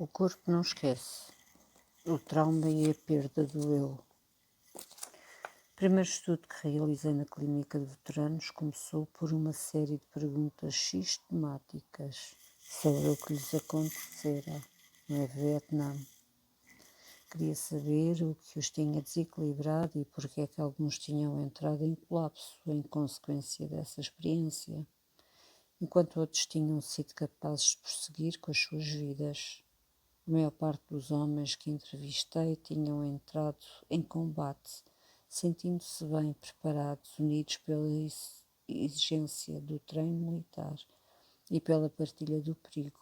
O corpo não esquece. O trauma e a perda do eu. O primeiro estudo que realizei na clínica de veteranos começou por uma série de perguntas sistemáticas sobre o que lhes acontecera no Vietnã. Queria saber o que os tinha desequilibrado e porque é que alguns tinham entrado em colapso em consequência dessa experiência, enquanto outros tinham sido capazes de prosseguir com as suas vidas. A maior parte dos homens que entrevistei tinham entrado em combate, sentindo-se bem preparados, unidos pela exigência do treino militar e pela partilha do perigo.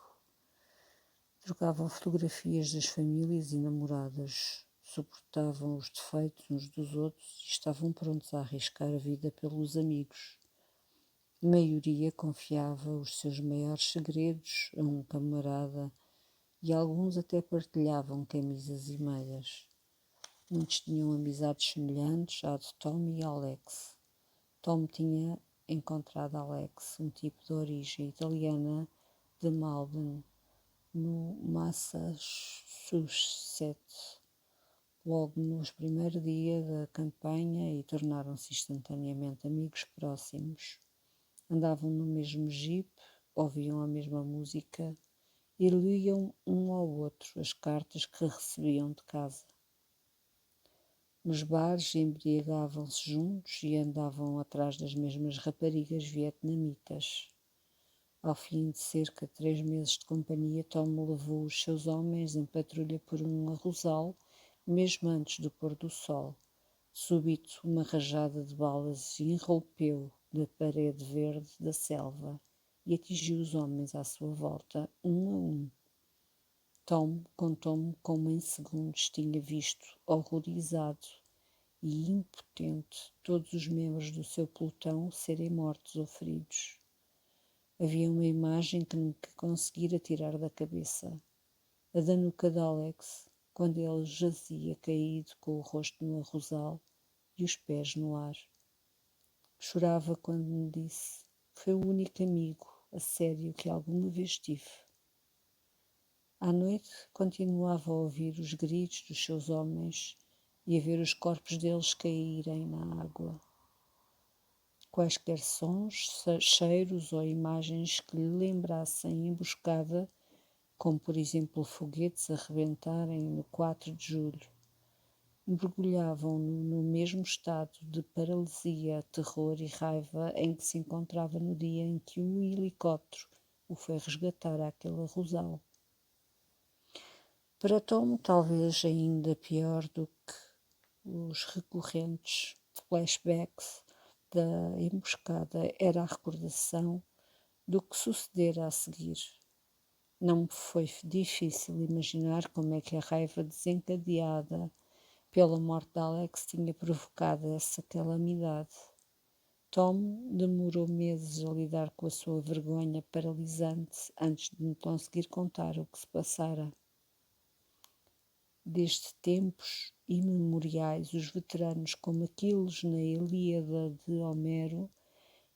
Trocavam fotografias das famílias e namoradas, suportavam os defeitos uns dos outros e estavam prontos a arriscar a vida pelos amigos. A maioria confiava os seus maiores segredos a um camarada e alguns até partilhavam camisas e meias. Muitos tinham amizades semelhantes à de Tom e Alex. Tom tinha encontrado Alex, um tipo de origem italiana de Malden, no Massachusetts, logo nos primeiros dias da campanha e tornaram-se instantaneamente amigos próximos. Andavam no mesmo jeep, ouviam a mesma música e liam um ao outro as cartas que recebiam de casa. Nos bares embriagavam-se juntos e andavam atrás das mesmas raparigas vietnamitas. Ao fim de cerca de 3 meses de companhia, Tom levou os seus homens em patrulha por um arrozal, mesmo antes do pôr do sol. Súbito, uma rajada de balas irrompeu da parede verde da selva e atingiu os homens à sua volta, um a um. Tom contou-me como em segundos tinha visto, horrorizado e impotente, todos os membros do seu pelotão serem mortos ou feridos. Havia uma imagem que nunca conseguira tirar da cabeça, a da nuca de Alex, quando ele jazia caído com o rosto no arrozal e os pés no ar. Chorava quando me disse: foi o único amigo, a sério, que alguma vez tive. À noite continuava a ouvir os gritos dos seus homens e a ver os corpos deles caírem na água. Quaisquer sons, cheiros ou imagens que lhe lembrassem emboscada, como por exemplo foguetes a rebentarem no 4 de julho, mergulhavam-no no mesmo estado de paralisia, terror e raiva em que se encontrava no dia em que um helicóptero o foi resgatar àquele arrozal. Para Tom, talvez ainda pior do que os recorrentes flashbacks da emboscada era a recordação do que sucedera a seguir. Não me foi difícil imaginar como é que a raiva desencadeada pela morte de Alex tinha provocado essa calamidade. Tom demorou meses a lidar com a sua vergonha paralisante antes de me conseguir contar o que se passara. Desde tempos imemoriais, os veteranos, como Aquiles na Ilíada de Homero,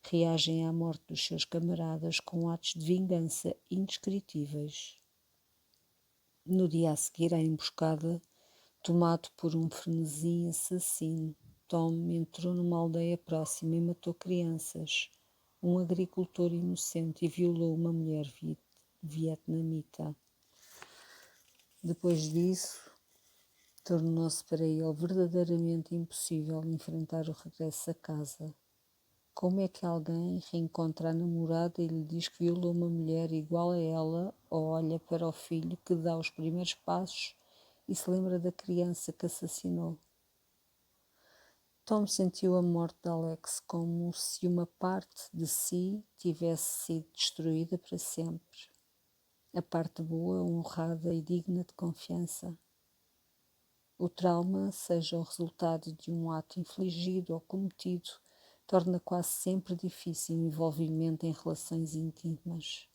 reagem à morte dos seus camaradas com atos de vingança indescritíveis. No dia a seguir à emboscada, tomado por um frenesi assassino, Tom entrou numa aldeia próxima e matou crianças, um agricultor inocente e violou uma mulher vietnamita. Depois disso, tornou-se para ele verdadeiramente impossível enfrentar o regresso a casa. Como é que alguém reencontra a namorada e lhe diz que violou uma mulher igual a ela, ou olha para o filho que dá os primeiros passos e se lembra da criança que assassinou? Tom sentiu a morte de Alex como se uma parte de si tivesse sido destruída para sempre. A parte boa, honrada e digna de confiança. O trauma, seja o resultado de um ato infligido ou cometido, torna quase sempre difícil o envolvimento em relações íntimas.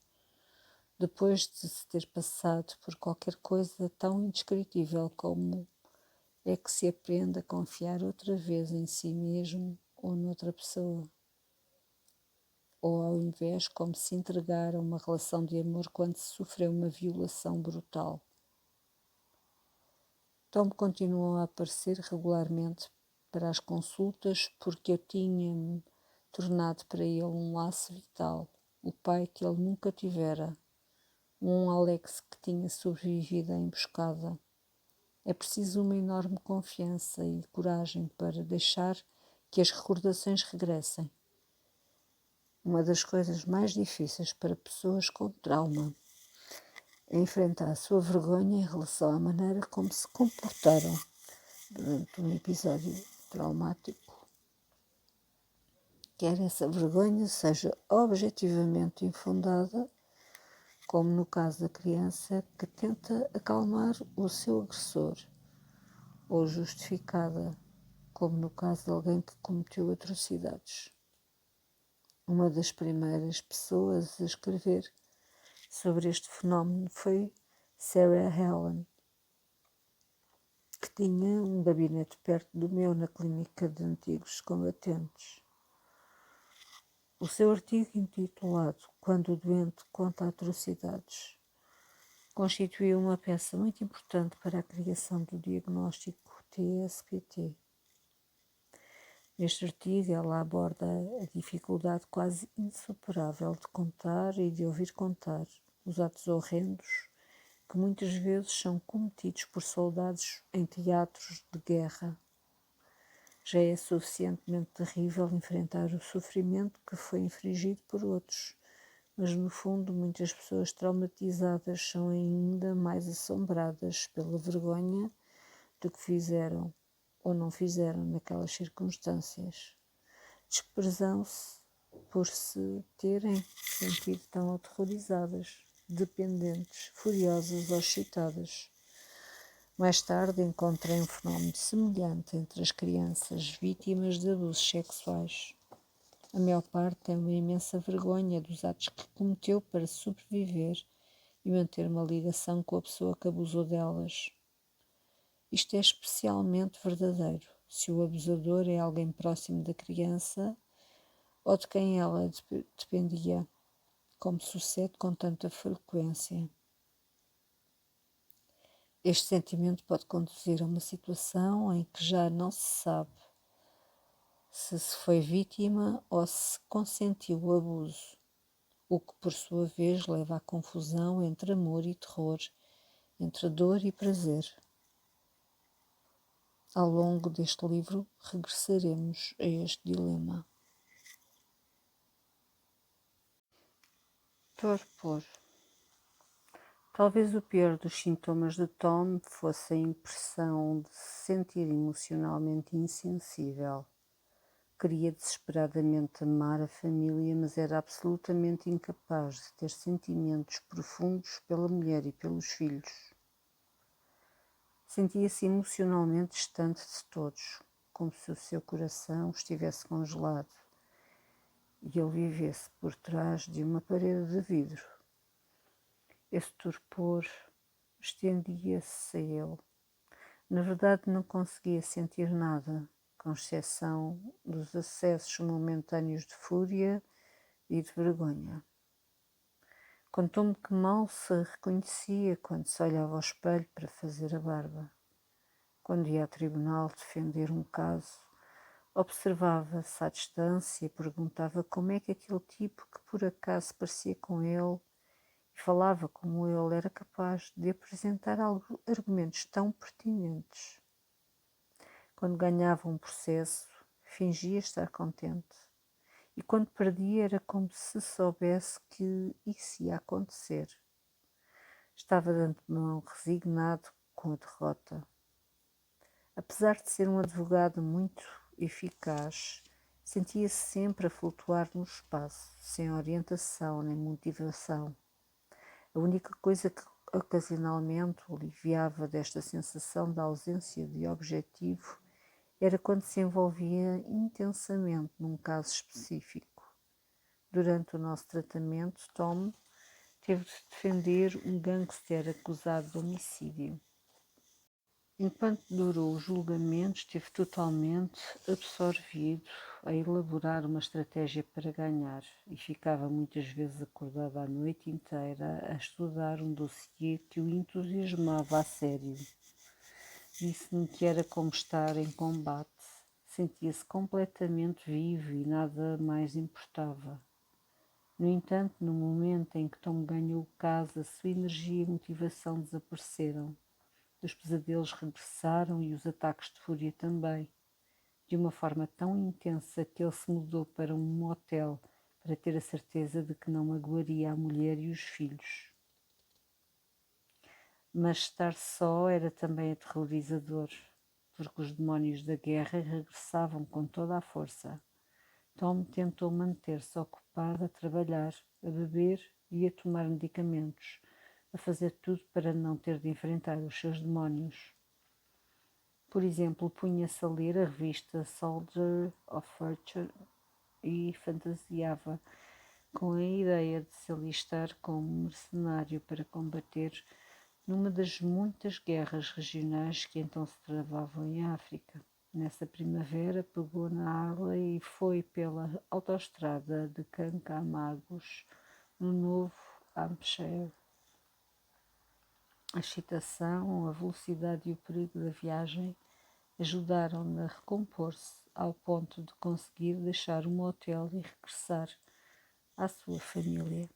Depois de se ter passado por qualquer coisa tão indescritível, como é que se aprende a confiar outra vez em si mesmo ou noutra pessoa? Ou ao invés, como se entregar a uma relação de amor quando se sofreu uma violação brutal? Tom continuou a aparecer regularmente para as consultas porque eu tinha-me tornado para ele um laço vital, o pai que ele nunca tivera, um Alex que tinha sobrevivido à emboscada. É preciso uma enorme confiança e coragem para deixar que as recordações regressem. Uma das coisas mais difíceis para pessoas com trauma é enfrentar a sua vergonha em relação à maneira como se comportaram durante um episódio traumático. Quer essa vergonha seja objetivamente infundada, como no caso da criança que tenta acalmar o seu agressor, ou justificada, como no caso de alguém que cometeu atrocidades. Uma das primeiras pessoas a escrever sobre este fenómeno foi Sarah Helen, que tinha um gabinete perto do meu na clínica de antigos combatentes. O seu artigo intitulado Quando o doente conta atrocidades constituiu uma peça muito importante para a criação do diagnóstico TSPT. Neste artigo, ela aborda a dificuldade quase insuperável de contar e de ouvir contar os atos horrendos que muitas vezes são cometidos por soldados em teatros de guerra. Já é suficientemente terrível enfrentar o sofrimento que foi infligido por outros, mas no fundo muitas pessoas traumatizadas são ainda mais assombradas pela vergonha do que fizeram ou não fizeram naquelas circunstâncias. Desprezam-se por se terem sentido tão aterrorizadas, dependentes, furiosas ou excitadas. Mais tarde encontrei um fenómeno semelhante entre as crianças vítimas de abusos sexuais. A maior parte tem uma imensa vergonha dos atos que cometeu para sobreviver e manter uma ligação com a pessoa que abusou delas. Isto é especialmente verdadeiro se o abusador é alguém próximo da criança ou de quem ela dependia, como sucede com tanta frequência. Este sentimento pode conduzir a uma situação em que já não se sabe se foi vítima ou se consentiu o abuso, o que por sua vez leva à confusão entre amor e terror, entre dor e prazer. Ao longo deste livro regressaremos a este dilema. Torpor. Talvez o pior dos sintomas de Tom fosse a impressão de se sentir emocionalmente insensível. Queria desesperadamente amar a família, mas era absolutamente incapaz de ter sentimentos profundos pela mulher e pelos filhos. Sentia-se emocionalmente distante de todos, como se o seu coração estivesse congelado e ele vivesse por trás de uma parede de vidro. Esse torpor estendia-se a ele. Na verdade, não conseguia sentir nada, com exceção dos acessos momentâneos de fúria e de vergonha. Contou-me que mal se reconhecia quando se olhava ao espelho para fazer a barba. Quando ia ao tribunal defender um caso, observava-se à distância e perguntava como é que aquele tipo que por acaso parecia com ele e falava como ele era capaz de apresentar argumentos tão pertinentes. Quando ganhava um processo, fingia estar contente. E quando perdia era como se soubesse que isso ia acontecer. Estava de antemão resignado com a derrota. Apesar de ser um advogado muito eficaz, sentia-se sempre a flutuar no espaço, sem orientação nem motivação. A única coisa que ocasionalmente o aliviava desta sensação de ausência de objetivo era quando se envolvia intensamente num caso específico. Durante o nosso tratamento, Tom teve de defender um gangster acusado de homicídio. Enquanto durou o julgamento, esteve totalmente absorvido a elaborar uma estratégia para ganhar e ficava muitas vezes acordado a noite inteira a estudar um dossiê que o entusiasmava a sério. Disse-me que era como estar em combate. Sentia-se completamente vivo e nada mais importava. No entanto, no momento em que Tom ganhou casa, sua energia e motivação desapareceram. Os pesadelos regressaram e os ataques de fúria também, de uma forma tão intensa que ele se mudou para um motel para ter a certeza de que não magoaria a mulher e os filhos. Mas estar só era também aterrorizador, porque os demónios da guerra regressavam com toda a força. Tom tentou manter-se ocupado a trabalhar, a beber e a tomar medicamentos, a fazer tudo para não ter de enfrentar os seus demónios. Por exemplo, punha-se a ler a revista Soldier of Fortune e fantasiava com a ideia de se alistar como mercenário para combater numa das muitas guerras regionais que então se travavam em África. Nessa primavera pegou na Harley e foi pela autoestrada de Cancamagos, no Novo Hampshire. A excitação, a velocidade e o perigo da viagem ajudaram-na a recompor-se ao ponto de conseguir deixar o motel e regressar à sua família.